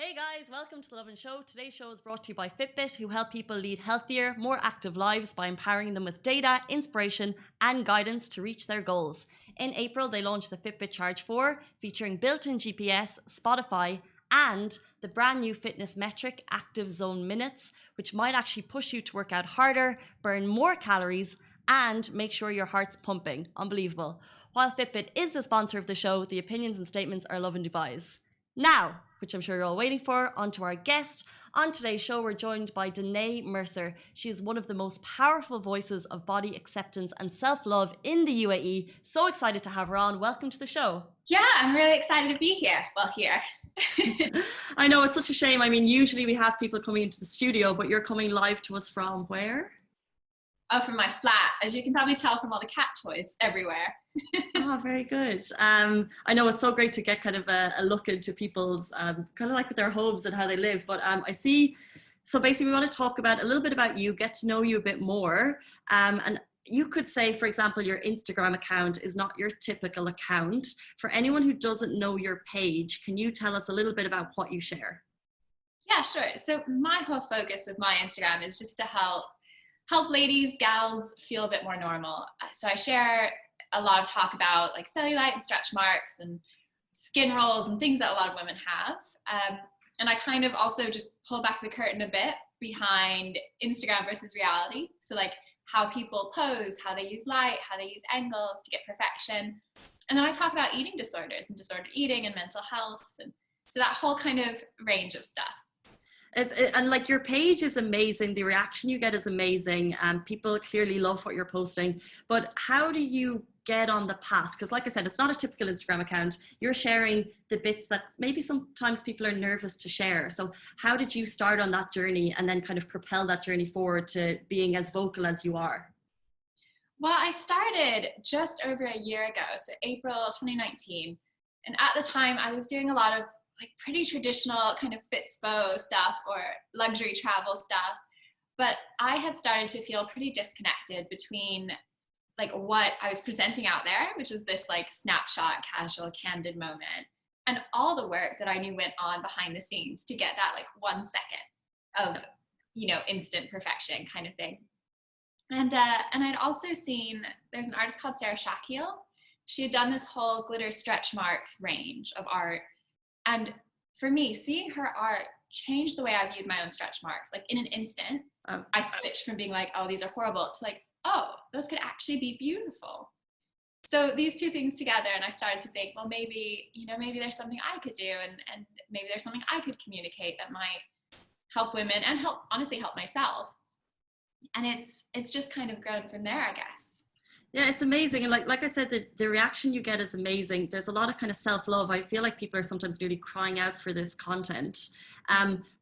Hey guys, welcome to the Lovin Show. Today's show is brought to you by Fitbit, who help people lead healthier, more active lives by empowering them with data, inspiration, and guidance to reach their goals. In April, they launched the Fitbit Charge 4, featuring built-in GPS, Spotify, and the brand new fitness metric, Active Zone Minutes, which might actually push you to work out harder, burn more calories, and make sure your heart's pumping. Unbelievable. While Fitbit is the sponsor of the show, the opinions and statements are Lovin Dubai's. Now, which I'm sure you're all waiting for, on to our guest. On today's show, we're joined by Danae Mercer. She is one of the most powerful voices of body acceptance and self-love in the UAE. So excited to have her on. Welcome to the show. Yeah, I'm really excited to be here. Well, here. I know, it's such a shame. I mean, usually we have people coming into the studio, but you're coming live to us from where? Oh, from my flat, as you can probably tell from all the cat toys everywhere. Oh, very good. I know it's so great to get kind of a look into people's kind of like with their homes and how they live. But I see, so basically we want to talk about a little bit about you, get to know you a bit more. And you could say, for example, your Instagram account is not your typical account. For anyone who doesn't know your page, can you tell us a little bit about what you share? Yeah, sure. So my whole focus with my Instagram is just to help ladies, gals feel a bit more normal. So I share a lot of talk about like cellulite and stretch marks and skin rolls and things that a lot of women have. And I kind of also just pull back the curtain a bit behind Instagram versus reality. So like how people pose, how they use light, how they use angles to get perfection. And then I talk about eating disorders and disordered eating and mental health. And so that whole kind of range of stuff. And like your page is amazing. The reaction you get is amazing. People clearly love what you're posting. But how do you get on the path? Because like I said, it's not a typical Instagram account. You're sharing the bits that maybe sometimes people are nervous to share. So how did you start on that journey and then kind of propel that journey forward to being as vocal as you are? Well, I started just over a year ago, so April 2019. And at the time I was doing a lot of like pretty traditional kind of Fitspo stuff or luxury travel stuff. But I had started to feel pretty disconnected between like what I was presenting out there, which was this like snapshot, casual, candid moment, and all the work that I knew went on behind the scenes to get that like 1 second of, instant perfection kind of thing. And I'd also seen, there's an artist called Sarah Shakiel. She had done this whole glitter stretch marks range of art. And for me, seeing her art changed the way I viewed my own stretch marks. Like in an instant, I switched from being like, oh, these are horrible, to like, oh, those could actually be beautiful. So these two things together, and I started to think, well, maybe there's something I could do, and maybe there's something I could communicate that might help women and honestly help myself. And it's just kind of grown from there, I guess. Yeah, it's amazing. And like I said, the reaction you get is amazing. There's a lot of kind of self-love. I feel like people are sometimes really crying out for this content.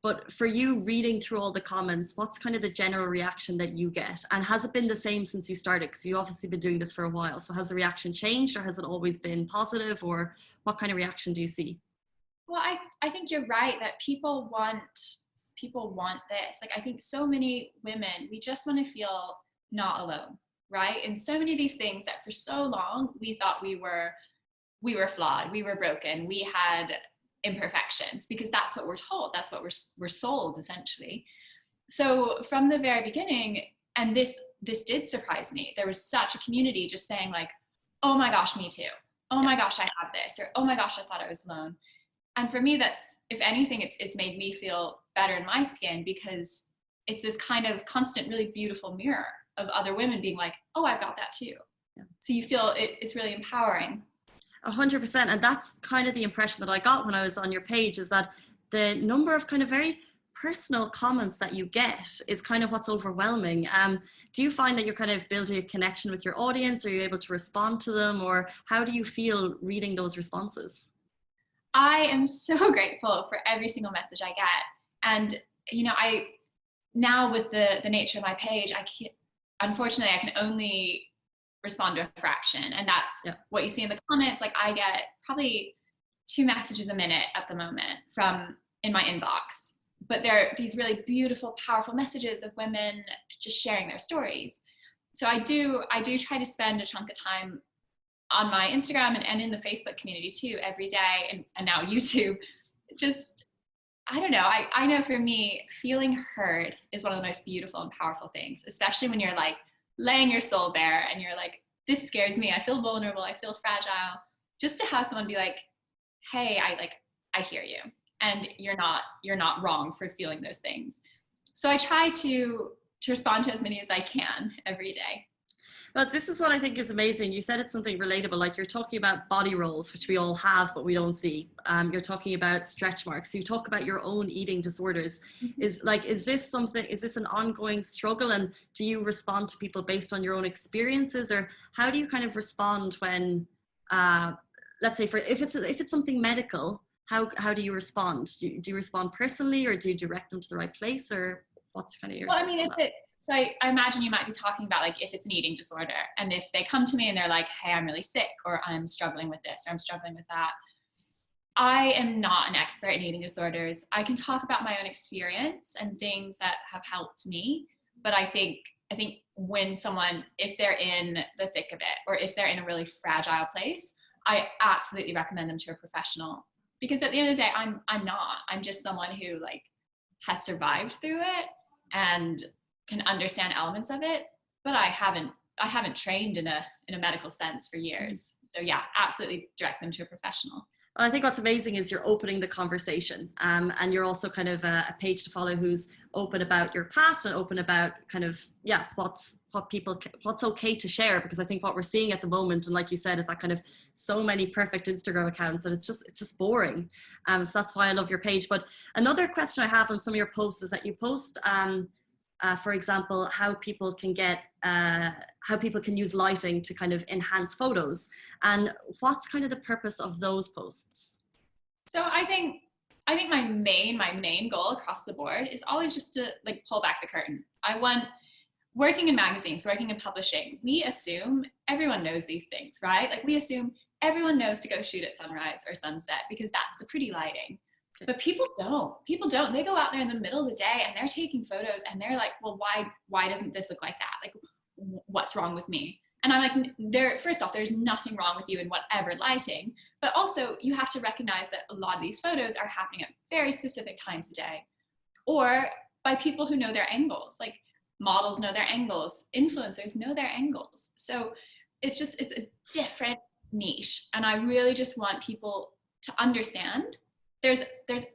But for you reading through all the comments, what's kind of the general reaction that you get? And has it been the same since you started? Because you've obviously been doing this for a while. So has the reaction changed, or has it always been positive, or what kind of reaction do you see? Well, I think you're right that people want this. Like I think so many women, we just want to feel not alone. Right? And so many of these things that for so long we thought we were flawed, we were broken, we had imperfections, because that's what we're told, that's what we're sold essentially. So from the very beginning, and this did surprise me, there was such a community just saying like, oh my gosh, me too. Oh my gosh, I have this, or oh my gosh, I thought I was alone. And for me, that's, if anything, it's made me feel better in my skin, because it's this kind of constant, really beautiful mirror of other women being like, oh, I've got that too. Yeah. So you feel it's really empowering. 100%. And that's kind of the impression that I got when I was on your page, is that the number of kind of very personal comments that you get is kind of what's overwhelming. Do you find that you're kind of building a connection with your audience? Are you able to respond to them? Or how do you feel reading those responses? I am so grateful for every single message I get. And, I now with the nature of my page, unfortunately, I can only respond to a fraction. And that's what you see in the comments. Like I get probably 2 messages a minute at the moment in my inbox, but they're these really beautiful, powerful messages of women just sharing their stories. So I do try to spend a chunk of time on my Instagram and in the Facebook community too, every day, and now YouTube, just I don't know. I know for me, feeling heard is one of the most beautiful and powerful things, especially when you're like laying your soul bare and you're like, this scares me. I feel vulnerable. I feel fragile. Just to have someone be like, hey, I hear you. And you're not wrong for feeling those things. So I try to respond to as many as I can every day. But this is what I think is amazing. You said it's something relatable, like you're talking about body rolls, which we all have, but we don't see. You're talking about stretch marks. You talk about your own eating disorders. Is this an ongoing struggle? And do you respond to people based on your own experiences, or how do you kind of respond when, let's say if it's something medical, how do you respond? Do you respond personally, or do you direct them to the right place, or what's kind of your Well, I mean, so I imagine you might be talking about like if it's an eating disorder, and if they come to me and they're like, hey, I'm really sick, or I'm struggling with this, or I'm struggling with that. I am not an expert in eating disorders. I can talk about my own experience and things that have helped me, but I think when someone, if they're in the thick of it, or if they're in a really fragile place, I absolutely recommend them to a professional, because at the end of the day, I'm just someone who like has survived through it and can understand elements of it, but I haven't trained in a medical sense for years. So yeah, absolutely direct them to a professional. I think what's amazing is you're opening the conversation, and you're also kind of a page to follow who's open about your past and open about kind of what's okay to share, because I think what we're seeing at the moment, and like you said, is that kind of so many perfect Instagram accounts that it's just boring. So that's why I love your page. But another question I have on some of your posts is that you post for example, how people can use lighting to kind of enhance photos, and what's kind of the purpose of those posts? So I think my main goal across the board is always just to like pull back the curtain. I want, working in magazines, working in publishing, we assume everyone knows these things, right? Like we assume everyone knows to go shoot at sunrise or sunset because that's the pretty lighting. But people don't. They go out there in the middle of the day and they're taking photos and they're like, well, why doesn't this look like that? Like, what's wrong with me? And I'm like, first off, there's nothing wrong with you in whatever lighting, but also you have to recognize that a lot of these photos are happening at very specific times a day, or by people who know their angles. Like models know their angles, influencers know their angles. So it's a different niche. And I really just want people to understand there's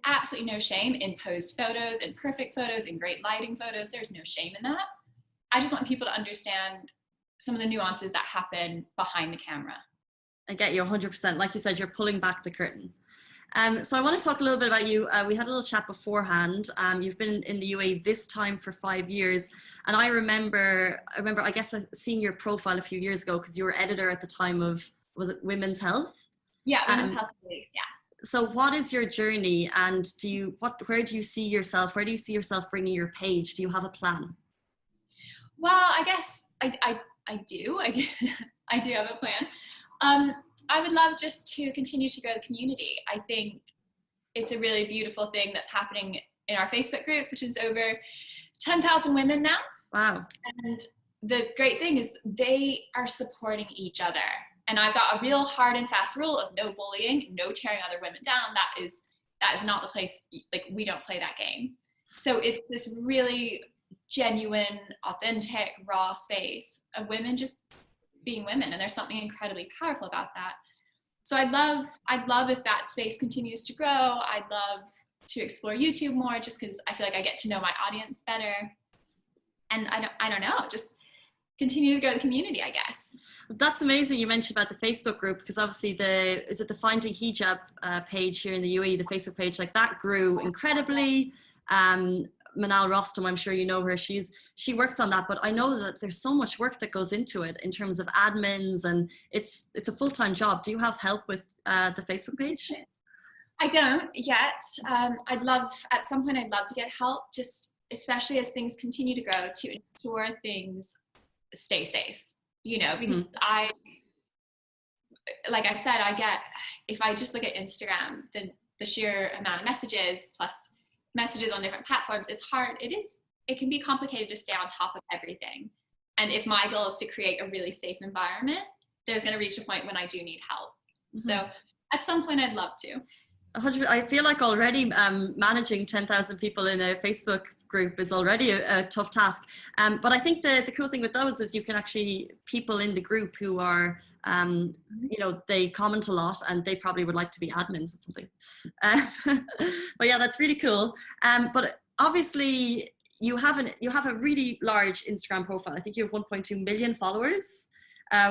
absolutely no shame in posed photos, in perfect photos, in great lighting photos. There's no shame in that. I just want people to understand some of the nuances that happen behind the camera. I get you 100%. Like you said, you're pulling back the curtain. So I want to talk a little bit about you. We had a little chat beforehand. You've been in the UAE this time for 5 years. And I remember, I guess, seeing your profile a few years ago because you were editor at the time of, was it Women's Health? Yeah, Women's Health Days, yeah. So what is your journey, and where do you see yourself? Where do you see yourself bringing your page? Do you have a plan? Well, I guess I do. I do have a plan. I would love just to continue to grow the community. I think it's a really beautiful thing that's happening in our Facebook group, which is over 10,000 women now. Wow. And the great thing is they are supporting each other. And I've got a real hard and fast rule of no bullying, no tearing other women down. That is not the place, like we don't play that game. So it's this really genuine, authentic, raw space of women just being women. And there's something incredibly powerful about that. So I'd love if that space continues to grow. I'd love to explore YouTube more just because I feel like I get to know my audience better. And I don't know, just continue to grow the community, I guess. That's amazing you mentioned about the Facebook group, because obviously the Finding Hijab page here in the UAE, the Facebook page, like that grew incredibly. Manal Rostam, I'm sure you know her, she works on that, but I know that there's so much work that goes into it in terms of admins, and it's a full-time job. Do you have help with the Facebook page? I don't yet. At some point I'd love to get help, just especially as things continue to grow, to ensure things stay safe, because like I said, if I just look at Instagram, the sheer amount of messages plus messages on different platforms, it's hard. It can be complicated to stay on top of everything. And if my goal is to create a really safe environment, there's going to reach a point when I do need help. So at some point I'd love to. 100. I feel like already managing 10,000 people in a Facebook group is already a tough task. But I think the cool thing with those is you can actually, people in the group who are, they comment a lot and they probably would like to be admins or something. But yeah, that's really cool. But obviously you have a really large Instagram profile. I think you have 1.2 million followers.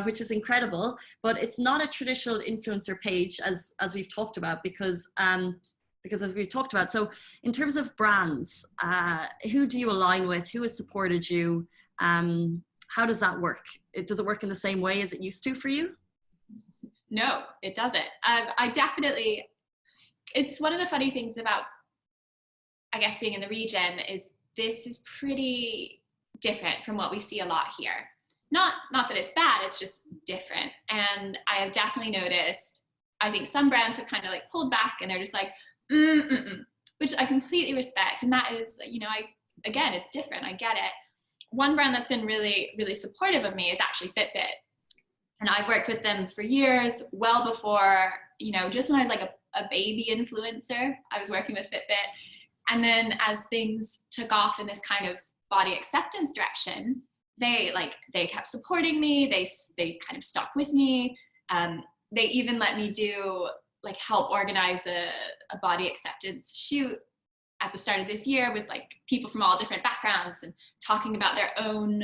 Which is incredible, but it's not a traditional influencer page as we've talked about because as we've talked about. So in terms of brands, who do you align with? Who has supported you? How does that work? Does it work in the same way as it used to for you? No, it doesn't. I definitely, it's one of the funny things about, I guess, being in the region is this is pretty different from what we see a lot here. Not that it's bad, it's just different. And I have definitely noticed, I think some brands have kind of like pulled back and they're just like, which I completely respect. And that is, again, it's different, I get it. One brand that's been really, really supportive of me is actually Fitbit. And I've worked with them for years, well before, just when I was like a baby influencer, I was working with Fitbit. And then as things took off in this kind of body acceptance direction, they kept supporting me. They kind of stuck with me. They even let me help organize a body acceptance shoot at the start of this year with people from all different backgrounds and talking about their own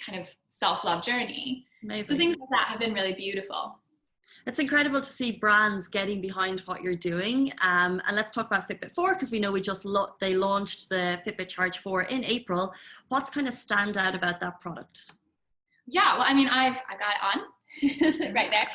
kind of self-love journey. Amazing. So things like that have been really beautiful. It's incredible to see brands getting behind what you're doing. And let's talk about Fitbit 4 because we know they launched the Fitbit Charge 4 in April. What's kind of stand out about that product? Yeah, well, I got it on right there.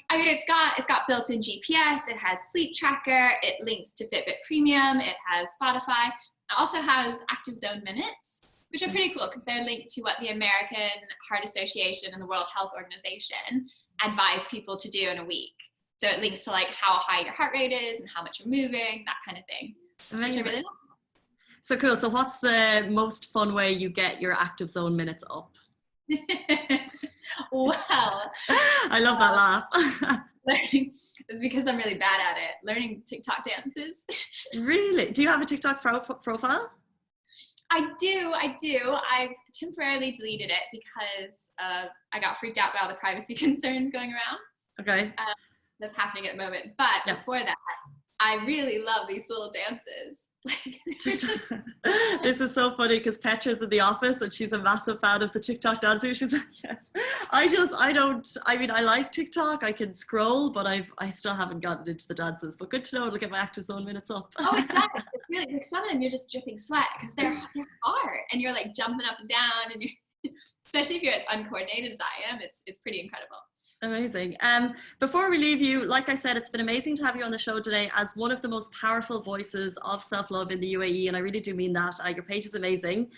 It's got built-in GPS. It has sleep tracker. It links to Fitbit Premium. It has Spotify. It also has active zone minutes, which are pretty cool because they're linked to what the American Heart Association and the World Health Organization advise people to do in a week. So it links to how high your heart rate is and how much you're moving, that kind of thing. Amazing. Which I really like. So cool. So what's the most fun way you get your active zone minutes up? Well, I love that laugh. Learning, because I'm really bad at it, learning TikTok dances. Really? Do you have a TikTok profile? I do. I've temporarily deleted it because I got freaked out by all the privacy concerns going around. Okay. That's happening at the moment. But before that, I really love these little dances. This is so funny because Petra's in the office and she's a massive fan of the TikTok dancers. She's like, yes. I like TikTok. I can scroll, but I still haven't gotten into the dances. But good to know it'll get my active zone minutes up. Oh, it does. It's really, some of them you're just dripping sweat because they're hard and you're jumping up and down, and especially if you're as uncoordinated as I am, it's pretty incredible. Amazing. Before we leave you, like I said, it's been amazing to have you on the show today as one of the most powerful voices of self-love in the UAE, and I really do mean that. Your page is amazing.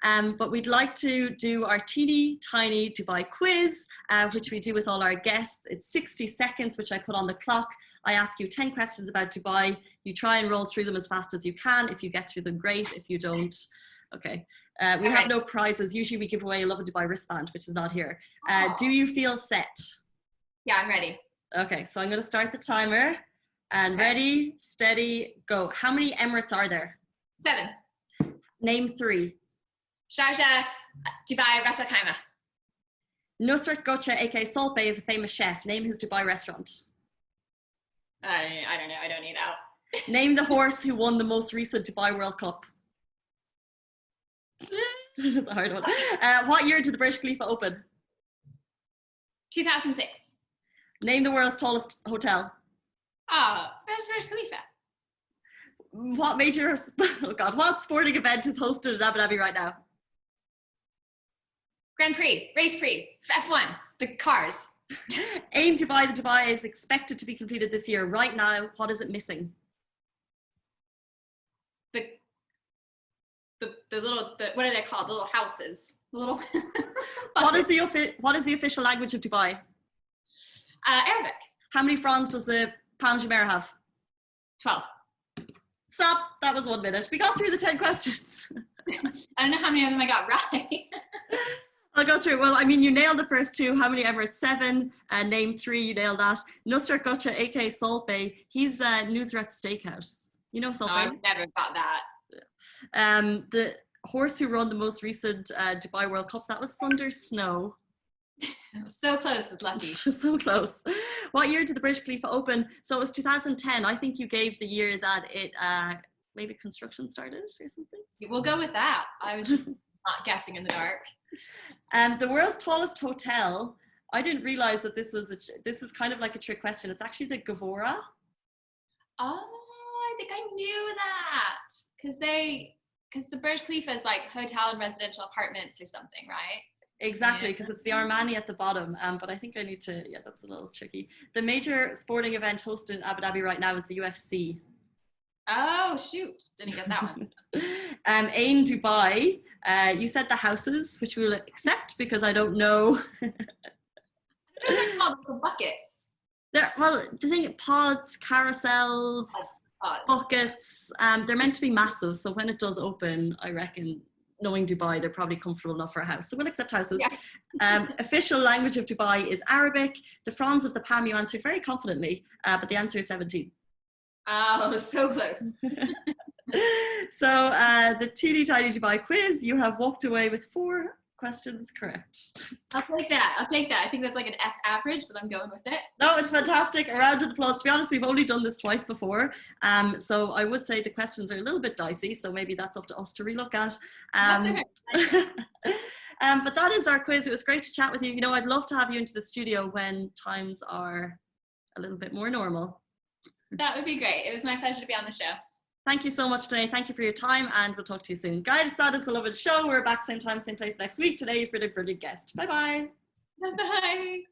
But we'd like to do our teeny tiny Dubai quiz, which we do with all our guests. It's 60 seconds, which I put on the clock. I ask you 10 questions about Dubai. You try and roll through them as fast as you can. If you get through them, great. If you don't, okay. We have no prizes. Usually we give away a Lovin Dubai wristband, which is not here. Do you feel set? Yeah, I'm ready. Okay, so I'm going to start the timer. And ready, steady, go. How many Emirates are there? 7. Name 3. Sharjah, Dubai, Ras Al Khaimah. Nusrat Gocha, aka Salt Bay, is a famous chef. Name his Dubai restaurant. I don't know. I don't need out. Name the horse who won the most recent Dubai World Cup. That's a hard one. What year did the Burj Khalifa open? 2006. Name the world's tallest hotel. Oh, that's Burj Khalifa. What sporting event is hosted in Abu Dhabi right now? Grand Prix, Race Prix, F1, the cars. Aim Dubai, the Dubai is expected to be completed this year. Right now, what is it missing? The little, what are they called? The little houses. The little. What is the official language of Dubai? Arabic. How many fronds does the Palm Jumeirah have? 12. Stop. That was 1 minute. We got through the 10 questions. I don't know how many of them I got right. I'll go through. Well, I mean, you nailed the first two. How many Emirates? 7. Name 3. You nailed that. Nusrat Gutcha, aka Salt Bay. He's Nusrat Steakhouse. You know Salt No, Bay? I've never got that. The horse who won the most recent Dubai World Cup, that was Thunder Snow. So close with Lucky. So close. What year did the Burj Khalifa open? So it was 2010. I think you gave the year that it maybe construction started or something. We'll go with that. I was just not guessing in the dark. The world's tallest hotel. I didn't realize that this is kind of like a trick question. It's actually the Gavora. Oh, I think I knew that because the Burj Khalifa is like hotel and residential apartments or something, right? Exactly, because it's the Armani at the bottom. But I think I need to, yeah, that's a little tricky. The major sporting event hosted in Abu Dhabi right now is the UFC. Oh, shoot. Didn't get that one. Ain Dubai, you said the houses, which we'll accept because I don't know. I don't know if they're called the buckets. Well, the thing, pods, carousels, buckets, they're meant to be massive. So when it does open, I reckon, knowing Dubai, they're probably comfortable enough for a house. So we'll accept houses. Yeah. Official language of Dubai is Arabic. The fronds of the palm you answered very confidently, but the answer is 17. Oh, so close. So the teeny tiny Dubai quiz, you have walked away with 4 questions correct. I'll take that. I think that's like an F average, but I'm going with it. No, it's fantastic. A round of applause. To be honest, we've only done this twice before. So I would say the questions are a little bit dicey. So maybe that's up to us to relook at. But that is our quiz. It was great to chat with you. You know, I'd love to have you into the studio when times are a little bit more normal. That would be great. It was my pleasure to be on the show. Thank you so much, Danae. Thank you for your time, and we'll talk to you soon. Guys, that is the Lovin Show. We're back same time, same place next week. Today for the brilliant guest. Bye-bye. Bye-bye.